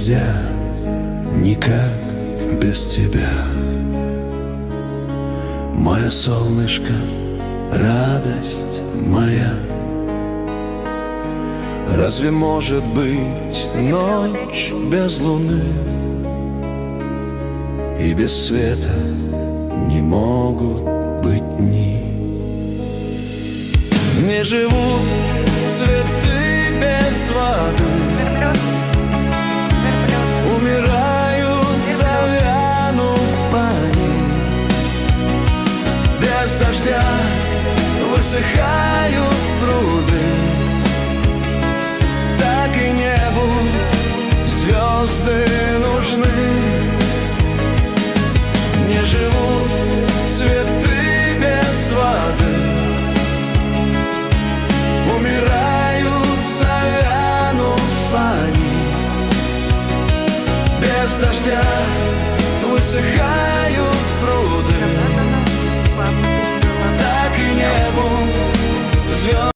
нельзя никак без тебя. Мое солнышко, радость моя. Разве может быть ночь без луны? И без света не могут быть дни. Не живут цветы без воды, умирают, завянув они. Без дождя высыхают пруды, так и небу звезды нужны. Не живут цветы без воды, умирают, завянув они. Без дождя высыхают пруды, так и небу звезды.